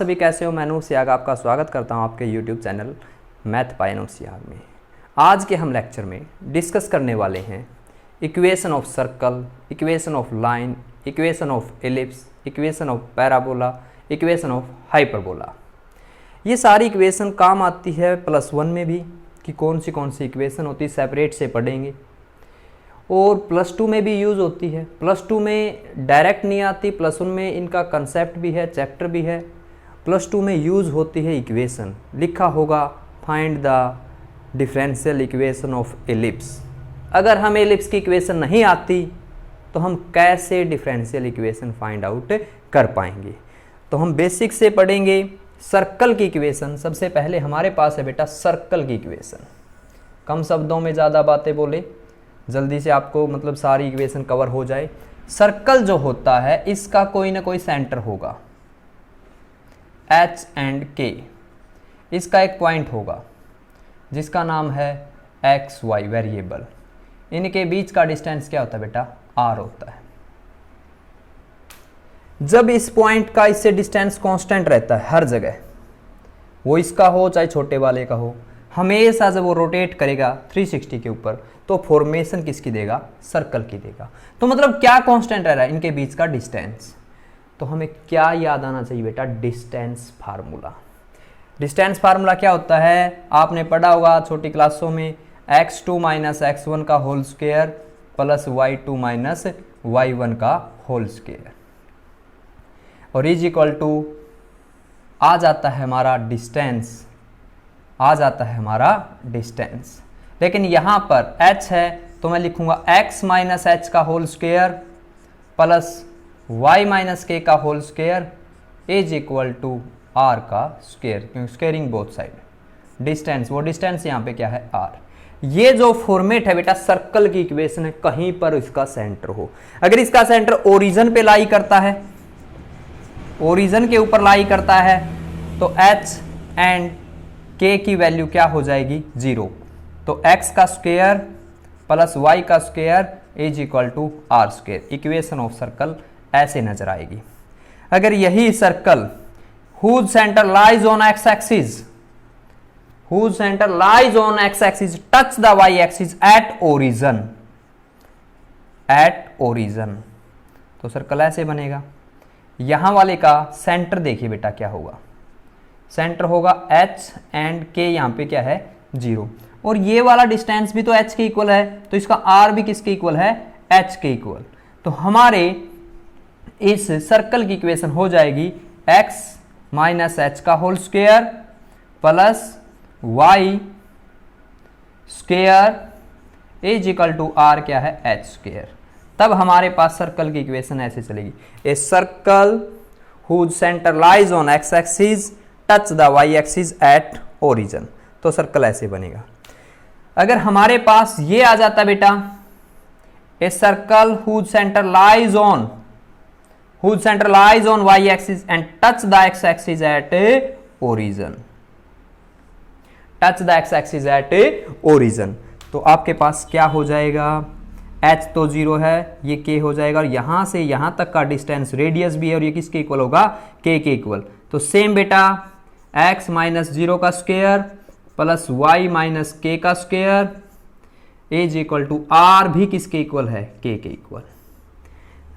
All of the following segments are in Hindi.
सभी कैसे हो। मैं नूर सियाग आपका स्वागत करता हूं आपके YouTube चैनल मैथ बाय नूर सियाग में। आज के हम लेक्चर में डिस्कस करने वाले हैं equation of circle, equation of line, equation of ellipse, equation of parabola, equation of hyperbola. ये सारी इक्वेशन काम आती है +1 में भी कि कौन सी इक्वेशन होती है, सेपरेट से पढ़ेंगे। और +2 में भी यूज़ होती है। +2 में डायरेक्ट नहीं आती, +1 में इनका कंसेप्ट भी है, चैप्टर भी है। +2 में यूज़ होती है इक्वेशन, लिखा होगा find the differential equation of ellipse. अगर हम एलिप्स की इक्वेशन नहीं आती तो हम कैसे डिफरेंशियल इक्वेशन फाइंड आउट कर पाएंगे। तो हम बेसिक से पढ़ेंगे सर्कल की इक्वेशन। सबसे पहले हमारे पास है बेटा सर्कल की इक्वेशन। कम शब्दों में ज़्यादा बातें बोले, जल्दी से आपको मतलब सारी इक्वेशन कवर हो जाए। सर्कल जो होता है इसका कोई ना कोई सेंटर होगा, H एंड K। इसका एक पॉइंट होगा जिसका नाम है XY वेरिएबल। इनके बीच का डिस्टेंस क्या होता है बेटा, R होता है। जब इस पॉइंट का इससे डिस्टेंस कांस्टेंट रहता है हर जगह, वो इसका हो चाहे छोटे वाले का हो, हमेशा जब वो रोटेट करेगा 360 के ऊपर तो फॉर्मेशन किसकी देगा, सर्कल की देगा। तो मतलब क्या कांस्टेंट रह रहा है, इनके बीच का डिस्टेंस। तो हमें क्या याद आना चाहिए बेटा, डिस्टेंस फार्मूला। डिस्टेंस फार्मूला क्या होता है, आपने पढ़ा होगा छोटी क्लासों में, x2 - x1 का whole square plus y2 - y1 का होल स्क्वायर और इज इक्वल टू आ जाता है हमारा डिस्टेंस, आ जाता है हमारा डिस्टेंस। लेकिन यहाँ पर h है तो मैं लिखूंगा x - h का whole square plus y - k का whole square is equal to r का स्क्वायर, क्योंकि स्क्वायरिंग बोथ साइड। डिस्टेंस, वो डिस्टेंस यहाँ पे क्या है, r। ये जो फॉर्मेट है बेटा सर्कल की इक्वेशन है, कहीं पर इसका सेंटर हो। अगर इसका सेंटर ओरिजिन पे लाई करता है, ओरिजिन के ऊपर लाई करता है, तो h एंड k की वैल्यू क्या हो जाएगी, 0। तो x का स्क्वायर प्लस y का square is equal to r square. Equation of circle ऐसे नजर आएगी। अगर यही circle whose center lies on x axis, whose center lies on x axis touch the y axis at origin, at origin, तो सर्कल ऐसे बनेगा। यहां वाले का सेंटर देखिए बेटा क्या होगा, सेंटर होगा h एंड k, यहां पे क्या है 0। और ये वाला डिस्टेंस भी तो h के इक्वल है, तो इसका r भी किसके इक्वल है, h के इक्वल। तो हमारे इस सर्कल की इक्वेशन हो जाएगी x - h का whole square plus y square is equal to r क्या है, h स्क्वायर। तब हमारे पास सर्कल की इक्वेशन ऐसे चलेगी, a circle whose center lies on x axis touch the y axis at origin। तो सर्कल ऐसे बनेगा। अगर हमारे पास ये आ जाता बेटा, a circle whose center lies on y axis and touch the x axis at origin, touch the x axis at origin। तो आपके पास क्या हो जाएगा, h तो 0 है, ये k हो जाएगा, और यहां से यहां तक का डिस्टेंस रेडियस भी है, और ये किसके इक्वल होगा, k के इक्वल। तो सेम बेटा x - 0 का स्क्वायर प्लस y - k का square is equal to r भी किसके इक्वल है, k के इक्वल।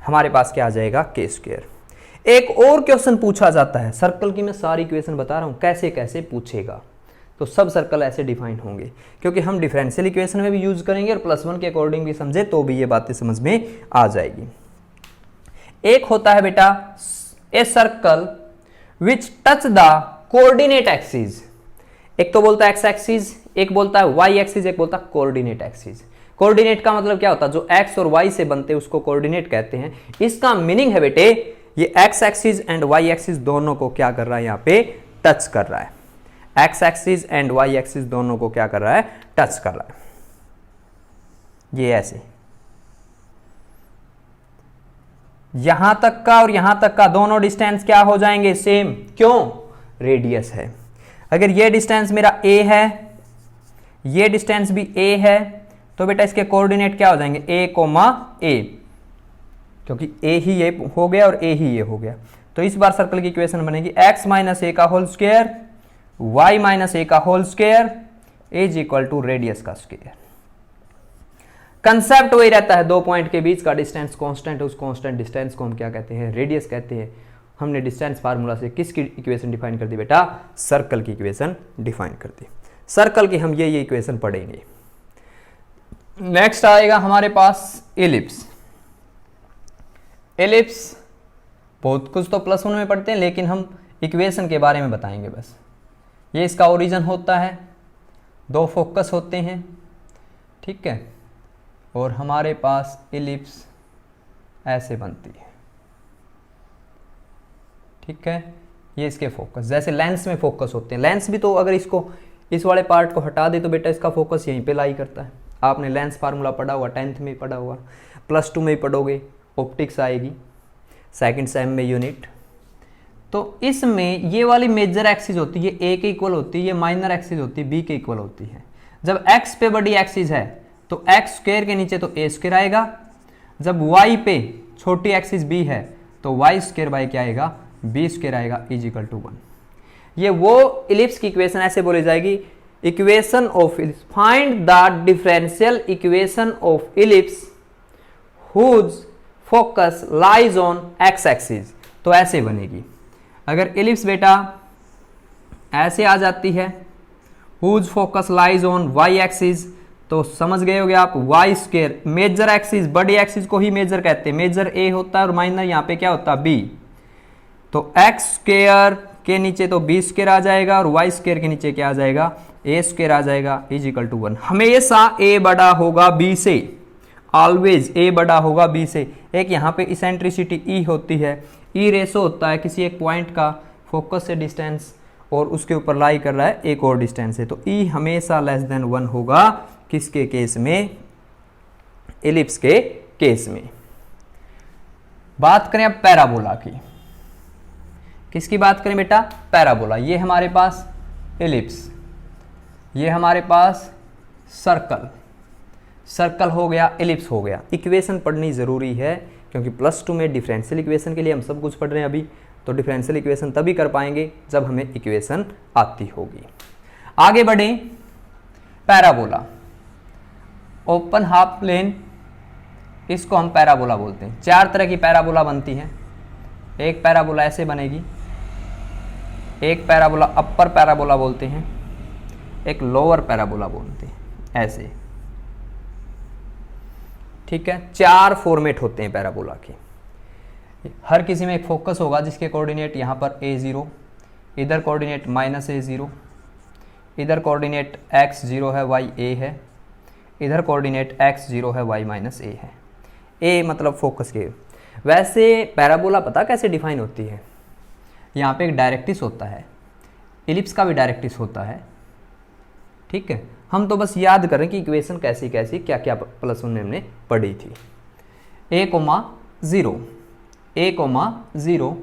हमारे पास क्या आ जाएगा, k स्क्वायर। एक और क्वेश्चन पूछा जाता है सर्कल की, मैं सारी इक्वेशन बता रहा हूं कैसे कैसे पूछेगा। तो सब सर्कल ऐसे डिफाइन होंगे, क्योंकि हम डिफरेंशियल इक्वेशन में भी यूज करेंगे और +1 के अकॉर्डिंग भी समझे तो भी ये बातें समझ में आ जाएगी। एक होता है बेटा a circle which touch the coordinate axis. एक तो बोलता है एक्स एक्सिस, एक बोलता है वाई एक्सिस, एक बोलता है कोऑर्डिनेट एक्सिस। कोऑर्डिनेट का मतलब क्या होता है, जो x और y से बनते हैं उसको कोऑर्डिनेट कहते हैं। इसका मीनिंग है बेटे ये x axis and y axis दोनों को क्या कर रहा है, यहाँ पे टच कर रहा है। x axis and y axis दोनों को क्या कर रहा है, टच कर रहा है। ये ऐसे यहां तक का और यहां तक का दोनों डिस्टेंस क्या हो जाएंगे, सेम। क्यों, रेडियस है। अगर ये डिस्टेंस मेरा a है, ये डिस्टेंस भी a है, तो बेटा इसके कोऑर्डिनेट क्या हो जाएंगे, a, a, क्योंकि a ही ये हो गया और a ही ये हो गया। तो इस बार सर्कल की इक्वेशन बनेगी x माइनस ए का whole square y minus a का whole square is equal to radius का स्क्वायर। कंसेप्ट वही रहता है, दो पॉइंट के बीच का डिस्टेंस कांस्टेंट है, उस कांस्टेंट डिस्टेंस को हम क्या कहते हैं, रेडियस कहते हैं। हमने डिस्टेंस फार्मूला से किसकी इक्वेशन डिफाइन कर दी बेटा, सर्कल की इक्वेशन डिफाइन कर दी। सर्कल की हम ये इक्वेशन पढ़ेंगे। नेक्स्ट आएगा हमारे पास एलिप्स। एलिप्स बहुत कुछ तो +1 में पढ़ते हैं, लेकिन हम इक्वेशन के बारे में बताएंगे बस। ये इसका ओरिजिन होता है, दो फोकस होते हैं, ठीक है, और हमारे पास एलिप्स ऐसे बनती है, ठीक है। ये इसके फोकस, जैसे लेंस में फोकस होते हैं। लेंस भी तो अगर इसको, इस वाले पार्ट को हटा दे तो बेटा इसका फोकस यहीं पे लाई करता है। आपने लेंस फार्मूला पढ़ा हुआ, 10th में पढ़ा हुआ, +2 में ही पढ़ोगे, ऑप्टिक्स आएगी, सेकंड सेम में यूनिट। तो इसमें ये वाली मेजर एक्सिस होती है, ए के इक्वल होती है, ये माइनर एक्सिस होती है, बी के इक्वल होती है। जब एक्स पे बड़ी एक्सिस है तो एक्स स्क्वायर के नीचे तो ए स्क्वायर आएगा, जब वाई पे छोटी एक्सिस बी है तो वाई स्क्वायर बाई क्या आएगा, बी स्क्वायर आएगा, इज इक्वल टू 1। ये वो इलिप्स की इक्वेशन ऐसे बोली जाएगी, equation of ellipse, find the differential equation of ellipse whose focus lies on x axis. तो ऐसे बनेगी, अगर इलिप्स बेटा ऐसे आ जाती है, whose focus lies on y axis, तो समझ गए होगे आप, वाई स्क्वायर मेजर एक्सिस, बड़ी एक्सिस को ही मेजर कहते हैं, मेजर ए होता है और माइनर यहाँ पे क्या होता है, बी। तो एक्स स्क्वायर के नीचे तो बी स्क्वायर आ जाएगा और वाई स्क्वायर के नीचे क्या आ जाएगा, ए स्क्वायर आ जाएगा, इज इक्वल टू 1। हमेशा ए बड़ा होगा बी से, ऑलवेज ए बड़ा होगा बी से। एक यहाँ पे इसेंट्रिसिटी ई होती है, ई रेशो होता है किसी एक पॉइंट का फोकस से डिस्टेंस और उसके ऊपर लाई कर रहा है एक और डिस्टेंस है, तो ई हमेशा लेस देन 1 होगा। किसके केस में, एलिप्स के केस में। बात करें अब पैराबोला की, किसकी बात करें बेटा, पैराबोला। ये हमारे पास एलिप्स, ये हमारे पास सर्कल, सर्कल हो गया, एलिप्स हो गया। इक्वेशन पढ़नी ज़रूरी है क्योंकि +2 में डिफरेंशियल इक्वेशन के लिए हम सब कुछ पढ़ रहे हैं अभी, तो डिफरेंशियल इक्वेशन तभी कर पाएंगे जब हमें इक्वेशन आती होगी। आगे बढ़ें, पैराबोला, ओपन हाफ प्लेन, इसको हम पैराबोला बोलते हैं। 4 तरह की पैराबोला बनती है। एक पैराबोला ऐसे बनेगी, एक पैराबोला अपर पैराबोला बोलते हैं, एक लोअर पैराबोला बोलते हैं, ऐसे, ठीक है। 4 फॉर्मेट होते हैं पैराबोला के। हर किसी में एक फोकस होगा जिसके कोऑर्डिनेट यहाँ पर a0, इधर कोऑर्डिनेट -a0, इधर कोऑर्डिनेट x0 है, y a है, इधर कोऑर्डिनेट x0 है, y -a है। a मतलब फोकस के। वैसे पैराबोला पता कैसे डिफाइन होती है, यहाँ पे एक डायरेक्ट्रिक्स होता है, एलिप्स का भी डायरेक्ट्रिक्स होता है, ठीक है। हम तो बस याद करें कि इक्वेशन कैसी कैसी क्या क्या +1 में हमने पढ़ी थी। a, 0, a, 0,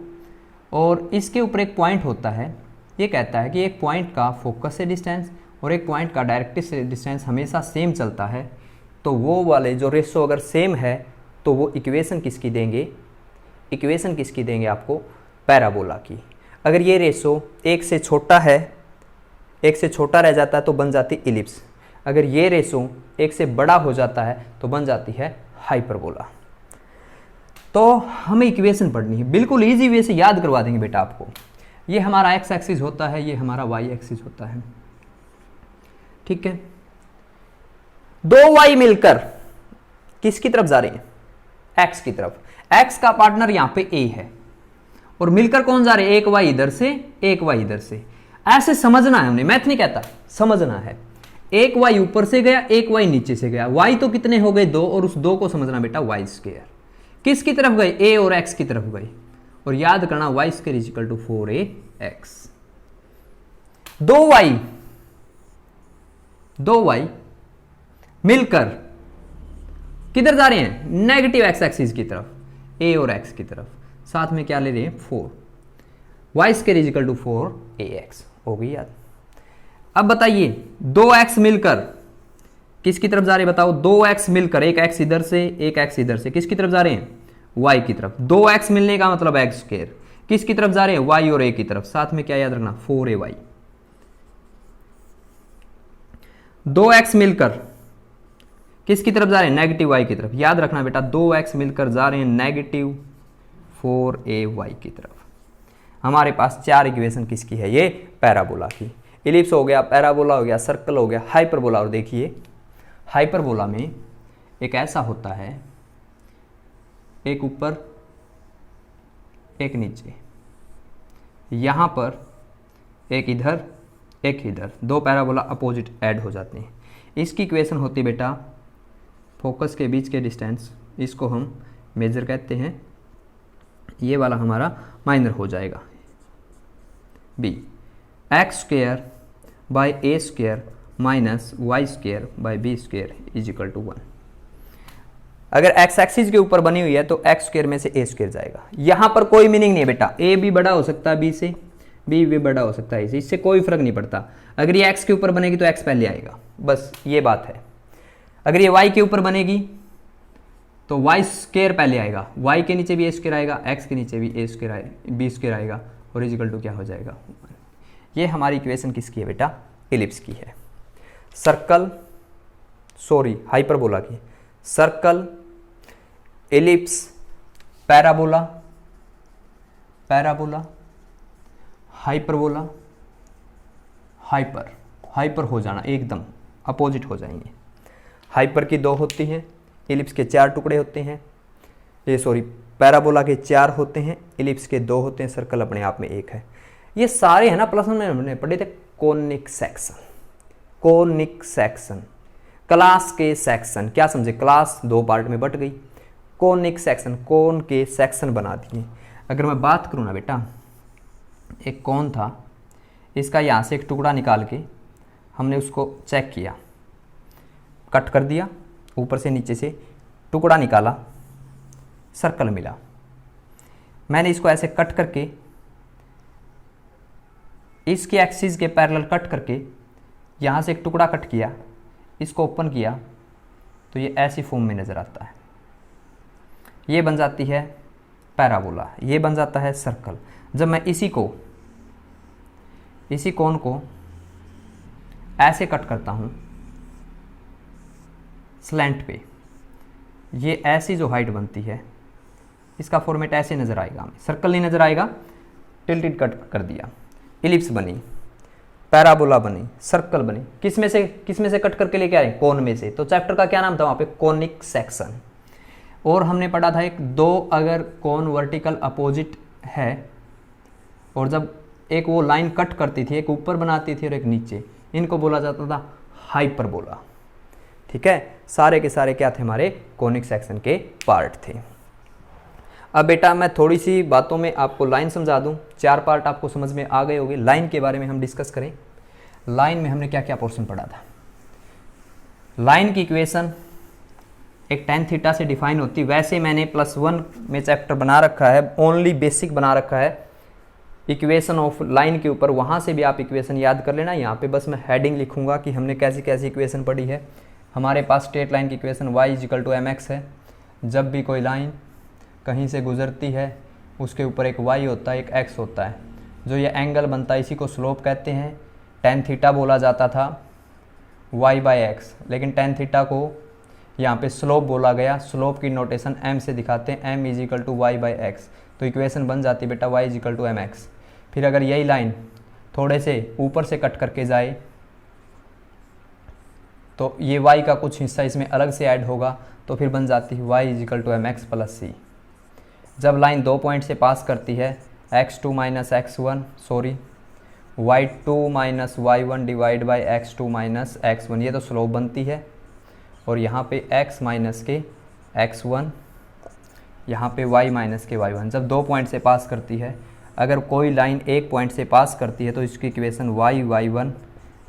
और इसके ऊपर एक पॉइंट होता है। ये कहता है कि एक पॉइंट का फोकस से डिस्टेंस और एक पॉइंट का डायरेक्ट्रिक्स से डिस्टेंस हमेशा सेम चलता है, तो वो वाले जो रेशो अगर सेम है तो वो इक्वेशन किसकी देंगे, इक्वेशन किसकी देंगे आपको, पैराबोला की। अगर ये रेशो एक से छोटा है, एक से छोटा रह जाता है तो बन जाती इलिप्स। अगर ये रेशो एक से बड़ा हो जाता है तो बन जाती है हाइपरबोला। तो हमें इक्वेशन पढ़नी है, बिल्कुल इजी वे से याद करवा देंगे बेटा आपको। ये हमारा एक्स एक्सिस होता है, ये हमारा वाई एक्सिस होता है, ठीक है। 2 वाई मिलकर किसकी तरफ जा रही है, एक्स की तरफ। एक्स का पार्टनर यहां पे ए है और मिलकर कौन जा रहे हैं, एक वाई इधर से, एक वाई इधर से। ऐसे समझना है, हमने मैथ नहीं कहता, समझना है। एक वाई ऊपर से गया, एक वाई नीचे से गया, वाई तो कितने हो गए, 2, और उस 2 को समझना बेटा वाई स्क्वायर। किसकी तरफ गए, ए और एक्स की तरफ गए, और याद करना y square is equal to 4ax। 2 y मिलकर किधर जा रहे हैं, नेगेटिव एक्स एक्सिस की तरफ, ए और एक्स की तरफ। साथ में क्या ले रहे हैं, 4, y square is equal to 4ax। हो गई याद। अब बताइए 2x मिलकर किसकी तरफ जा रहे हैं, बताओ। 2x मिलकर, एक x इधर से, एक x इधर से, किसकी तरफ जा रहे हैं, y की तरफ। 2x मिलने का मतलब x स्क्वायर, किसकी तरफ जा रहे हैं, y और a की तरफ। साथ में क्या याद रखना, 4ay। 2x मिलकर किसकी तरफ जा रहे हैं, नेगेटिव y की तरफ। याद रखना बेटा 2x मिलकर जा रहे हैं नेगेटिव 4ay की तरफ। हमारे पास 4 इक्वेशन किसकी है, ये पैराबोला की। इलिप्स हो गया, पैराबोला हो गया, सर्कल हो गया, हाइपरबोला। और देखिए हाइपरबोला में एक ऐसा होता है, एक ऊपर एक नीचे, यहाँ पर एक इधर एक इधर, 2 पैराबोला अपोजिट ऐड हो जाते हैं। इसकी इक्वेशन होती बेटा फोकस के बीच के डिस्टेंस, इसको हम मेजर कहते हैं। ये वाला हमारा माइनर हो जाएगा, b x square by a square minus y square by b square is equal to 1। अगर एक्स एक्सिस के ऊपर बनी हुई है तो एक्स स्क्वेयर में से ए स्क्वेयर जाएगा। यहां पर कोई मीनिंग नहीं है बेटा, ए भी बड़ा हो सकता है बी से, बी भी बड़ा हो सकता है ए से, इससे कोई फर्क नहीं पड़ता। अगर ये एक्स के ऊपर बनेगी तो एक्स पहले आएगा, बस ये बात है। अगर ये वाई के ऊपर बनेगी तो वाई स्क्वेयर पहले आएगा, वाई के नीचे भी ए स्क्वेयर आएगा, एक्स के नीचे भी ए स्क्वेयर आएगा, बी स्क्वेयर आएगा, और इज इक्वल टू क्या हो जाएगा। ये हमारी इक्वेशन किसकी है बेटा, इलिप्स की है। सर्कल, सॉरी हाइपरबोला की। Circle, ellipse, parabola, parabola, hyperbola, hyper, hyper हो जाना एकदम अपोजिट हो जाएंगे। हाइपर की 2 होती हैं, इलिप्स के 4 टुकड़े होते हैं, ये सॉरी पैराबोला के 4 होते हैं, इलिप्स के 2 होते हैं, सर्कल अपने आप में 1 है। ये सारे है ना प्लस में हमने पढ़े थे conic section, conic section, class के सेक्शन। क्या समझे, क्लास 2 पार्ट में बट गई, कोनिक सेक्शन, कोन के सेक्शन बना दिए। अगर मैं बात करूँ ना बेटा, एक कोन था, इसका यहाँ से एक टुकड़ा निकाल के हमने उसको चेक किया, कट कर दिया, ऊपर से नीचे से टुकड़ा निकाला, सर्कल मिला। मैंने इसको ऐसे कट करके इसके एक्सिस के पैरेलल कट करके यहाँ से एक टुकड़ा कट किया, इसको ओपन किया तो ये ऐसी फॉर्म में नज़र आता है। ये बन जाती है पैराबोला, ये बन जाता है सर्कल। जब मैं इसी कोन को ऐसे कट करता हूँ स्लैंट पे, ये ऐसी जो हाइट बनती है, इसका फॉर्मेट ऐसे नज़र आएगा, हमें सर्कल नहीं नज़र आएगा, टिल्टेड कट कर दिया, इलिप्स बनी, पैराबोला बनी, सर्कल बनी। किस में से कट करके लेके आए, कोन में से। तो चैप्टर का क्या नाम था वहाँ पे, कोनिक सेक्शन। और हमने पढ़ा था एक 2 अगर कोन वर्टिकल अपोजिट है और जब एक वो लाइन कट करती थी, एक ऊपर बनाती थी और एक नीचे, इनको बोला जाता था हाइपरबोला। ठीक है, सारे के सारे क्या थे, हमारे कोनिक सेक्शन के पार्ट थे। अब बेटा मैं थोड़ी सी बातों में आपको लाइन समझा दूं, 4 पार्ट आपको समझ में आ गए होंगे। लाइन के बारे में हम डिस्कस करें। लाइन में हमने क्या क्या पोर्शन पढ़ा था। लाइन की इक्वेशन एक tan थीटा से डिफाइन होती, वैसे मैंने +1 में चैप्टर बना रखा है, ओनली बेसिक बना रखा है इक्वेशन ऑफ लाइन के ऊपर, वहाँ से भी आप इक्वेशन याद कर लेना। यहाँ पे बस मैं हेडिंग लिखूंगा कि हमने कैसी कैसी इक्वेशन पढ़ी है। हमारे पास स्ट्रेट लाइन की इक्वेशन y = mx है। जब भी कोई लाइन कहीं से गुजरती है उसके ऊपर एक y होता है, एक x होता है, जो ये एंगल बनता है इसी को स्लोप कहते हैं। tan थीटा बोला जाता था y/x, लेकिन tan थीटा को यहाँ पे स्लोप बोला गया। स्लोप की नोटेशन m से दिखाते हैं, m = y/x। तो इक्वेशन बन जाती बेटा y = mx। फिर अगर यही लाइन थोड़े से ऊपर से कट करके जाए तो ये y का कुछ हिस्सा इसमें अलग से ऐड होगा, तो फिर बन जाती है y = mx + c। जब लाइन 2 पॉइंट से पास करती है x2 - x1 sorry y2 - y1 / x2 - x1, ये तो स्लोप बनती है। और यहाँ पे x - के x1, यहाँ पे y - के y1। जब 2 पॉइंट से पास करती है, अगर कोई लाइन 1 पॉइंट से पास करती है तो इसकी इक्वेशन y/1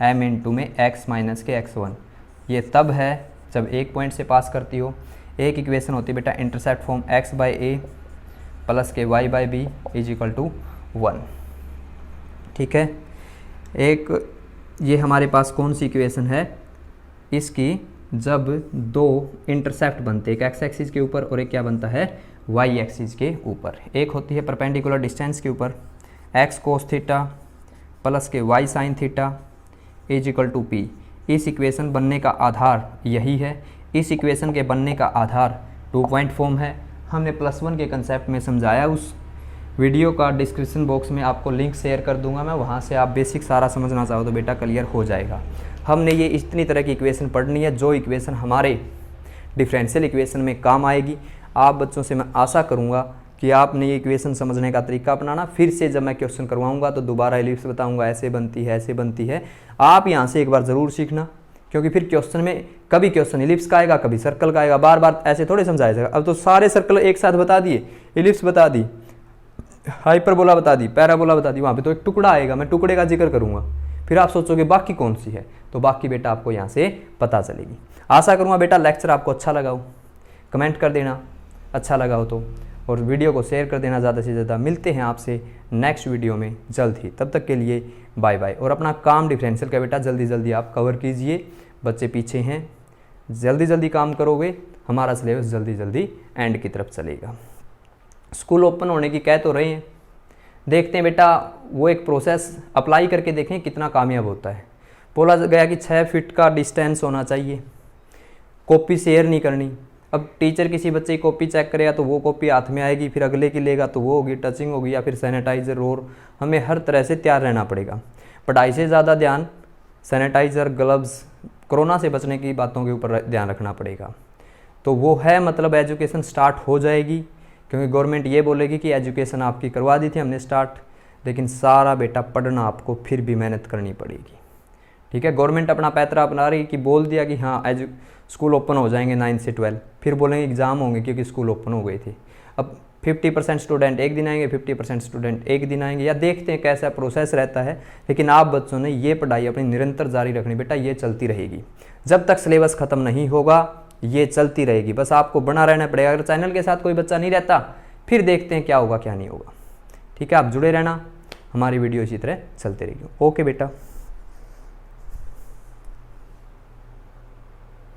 m × में x - के x1। ये तब है जब 1 पॉइंट से पास करती हो। एक इक्वेशन होती है बेटा इंटरसेप्ट फॉर्म x/a + के y/b = 1। ठीक है, एक ये हमारे पास कौन सी इक्वेशन है, इसकी जब 2 इंटरसेप्ट बनते, एक x एक्सिस के ऊपर और एक क्या बनता है वाई एक्सिस के ऊपर, एक होती है परपेंडिकुलर डिस्टेंस के ऊपर एक्स कोस थीटा प्लस के y sine theta is equal to P. इस इक्वेशन बनने का आधार यही है। इस इक्वेशन के बनने का आधार 2 पॉइंट फॉर्म है। हमने +1 के कंसेप्ट में समझाया, उस वीडियो का डिस्क्रिप्शन बॉक्स में आपको लिंक शेयर कर दूंगा मैं, वहाँ से आप बेसिक सारा समझना चाहो तो बेटा क्लियर हो जाएगा। हमने ये इतनी तरह की इक्वेशन पढ़नी है जो इक्वेशन हमारे डिफरेंशियल इक्वेशन में काम आएगी। आप बच्चों से मैं आशा करूँगा कि आपने ये इक्वेशन समझने का तरीका अपनाना। फिर से जब मैं क्वेश्चन करवाऊँगा तो दोबारा एलिप्स बताऊँगा, ऐसे बनती है ऐसे बनती है। आप यहाँ से एक बार ज़रूर सीखना, क्योंकि फिर क्वेश्चन में कभी क्वेश्चन एलिप्स का आएगा, कभी सर्कल का आएगा, बार बार ऐसे थोड़े समझाया जाएगा। अब तो सारे सर्कल एक साथ बता दिए, एलिप्स बता दी, हाइपरबोला बता दी, पैराबोला बता दी, वहाँ पे तो एक टुकड़ा आएगा, मैं टुकड़े का जिक्र करूँगा। फिर आप सोचोगे बाकी कौन सी है, तो बाकी बेटा आपको यहाँ से पता चलेगी। आशा करूँगा बेटा लेक्चर आपको अच्छा लगा हो, कमेंट कर देना अच्छा लगा हो तो, और वीडियो को शेयर कर देना ज़्यादा से ज़्यादा। मिलते हैं आपसे नेक्स्ट वीडियो में जल्द ही, तब तक के लिए बाय बाय। और अपना काम डिफरेंशियल का बेटा जल्दी जल्दी आप कवर कीजिए, बच्चे पीछे हैं, जल्दी जल्दी काम करोगे हमारा सिलेबस जल्दी जल्दी एंड की तरफ चलेगा। स्कूल ओपन होने की कह तो रहे हैं, देखते हैं बेटा वो एक प्रोसेस अप्लाई करके देखें कितना कामयाब होता है। बोला गया कि 6 फीट का डिस्टेंस होना चाहिए, कॉपी शेयर नहीं करनी। अब टीचर किसी बच्चे की कॉपी चेक करेगा तो वो कॉपी हाथ में आएगी, फिर अगले की लेगा तो वो होगी, टचिंग होगी, या फिर सैनिटाइज़र, और हमें हर तरह से तैयार रहना पड़ेगा। पढ़ाई से ज़्यादा ध्यान सैनिटाइज़र, ग्लव्स, कोरोना से बचने की बातों के ऊपर ध्यान रखना पड़ेगा। तो वो है मतलब एजुकेशन स्टार्ट हो जाएगी, क्योंकि गवर्नमेंट ये बोलेगी कि एजुकेशन आपकी करवा दी थी हमने स्टार्ट, लेकिन सारा बेटा पढ़ना आपको फिर भी मेहनत करनी पड़ेगी। ठीक है, गवर्नमेंट अपना पैतरा अपना रही कि बोल दिया कि हाँ स्कूल ओपन हो जाएंगे 9 से 12, फिर बोलेंगे एग्ज़ाम होंगे क्योंकि स्कूल ओपन हो गए थे। अब 50% स्टूडेंट एक दिन आएंगे, 50% स्टूडेंट एक दिन आएंगे, या देखते हैं कैसा प्रोसेस रहता है। लेकिन आप बच्चों ने ये पढ़ाई अपनी निरंतर जारी रखनी बेटा, ये चलती रहेगी जब तक सिलेबस ख़त्म नहीं होगा, ये चलती रहेगी। बस आपको बना रहना पड़ेगा। अगर चैनल के साथ कोई बच्चा नहीं रहता फिर देखते हैं क्या होगा क्या नहीं होगा। ठीक है, आप जुड़े रहना, हमारी वीडियो इसी तरह चलते रहेगी। ओके बेटा।